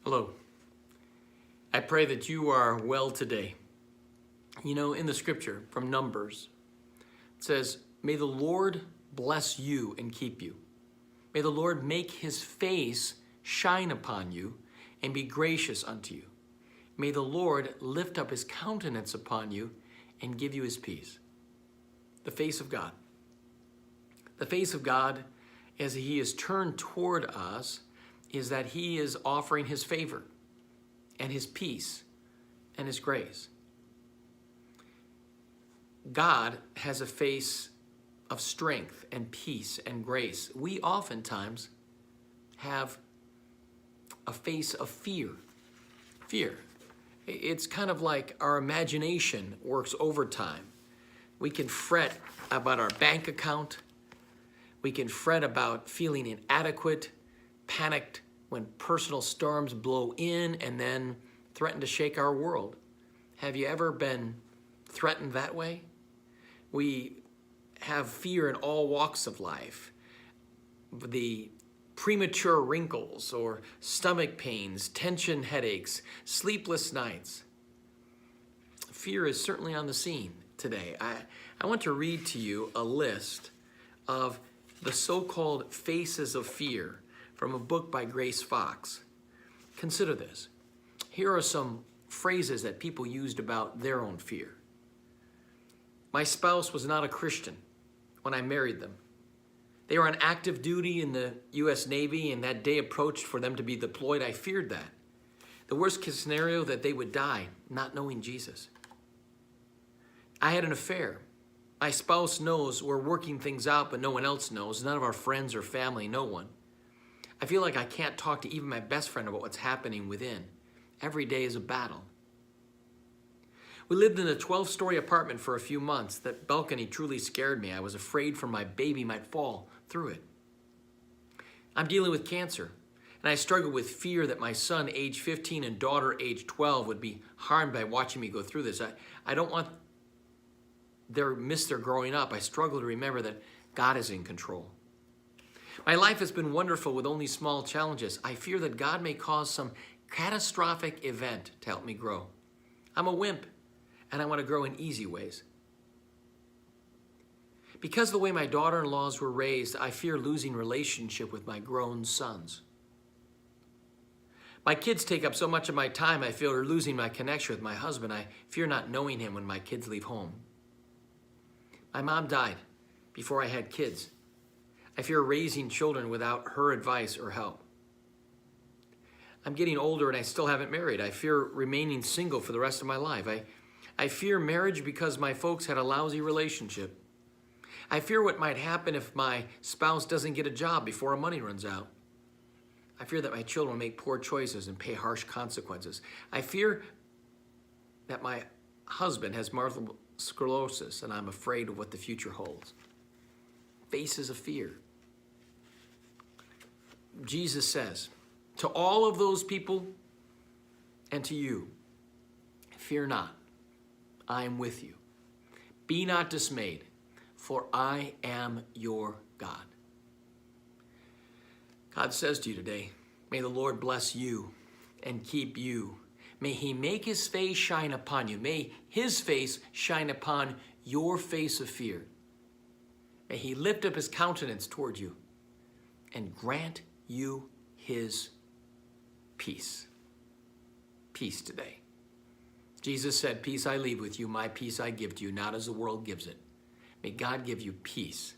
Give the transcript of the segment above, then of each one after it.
Hello. I pray that you are well today. You know, in the scripture from Numbers, it says, "May the Lord bless you and keep you. May the Lord make his face shine upon you and be gracious unto you. May the Lord lift up his countenance upon you and give you his peace." The face of God. The face of God, as he is turned toward us, is that he is offering his favor and his peace and his grace. God has a face of strength and peace and grace. We oftentimes have a face of fear. Fear. It's kind of like our imagination works overtime. We can fret about our bank account. We can fret about feeling inadequate, panicked when personal storms blow in and then threaten to shake our world. Have you ever been threatened that way? We have fear in all walks of life. The premature wrinkles or stomach pains, tension headaches, sleepless nights. Fear is certainly on the scene today. I want to read to you a list of the so-called faces of fear from a book by Grace Fox. Consider this. Here are some phrases that people used about their own fear. My spouse was not a Christian when I married them. They were on active duty in the U.S. Navy, and that day approached for them to be deployed. I feared that. The worst case scenario, that they would die not knowing Jesus. I had an affair. My spouse knows we're working things out, but no one else knows. None of our friends or family, no one. I feel like I can't talk to even my best friend about what's happening within. Every day is a battle. We lived in a 12-story apartment for a few months. That balcony truly scared me. I was afraid for my baby might fall through it. I'm dealing with cancer, and I struggle with fear that my son, age 15, and daughter, age 12, would be harmed by watching me go through this. I don't want miss their growing up. I struggle to remember that God is in control. My life has been wonderful with only small challenges. I fear that God may cause some catastrophic event to help me grow. I'm a wimp, and I want to grow in easy ways. Because of the way my daughter-in-laws were raised, I fear losing relationship with my grown sons. My kids take up so much of my time, I fear losing my connection with my husband. I fear not knowing him when my kids leave home. My mom died before I had kids. I fear raising children without her advice or help. I'm getting older and I still haven't married. I fear remaining single for the rest of my life. I fear marriage because my folks had a lousy relationship. I fear what might happen if my spouse doesn't get a job before our money runs out. I fear that my children will make poor choices and pay harsh consequences. I fear that my husband has multiple sclerosis and I'm afraid of what the future holds. Faces of fear. Jesus says to all of those people and to you, fear not, I am with you. Be not dismayed, for I am your God. God says to you today, may the Lord bless you and keep you. May he make his face shine upon you. May his face shine upon your face of fear. May he lift up his countenance toward you and grant you his peace. Peace today. Jesus said, peace I leave with you, my peace I give to you, not as the world gives it. May God give you peace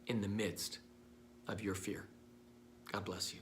in the midst of your fear. God bless you.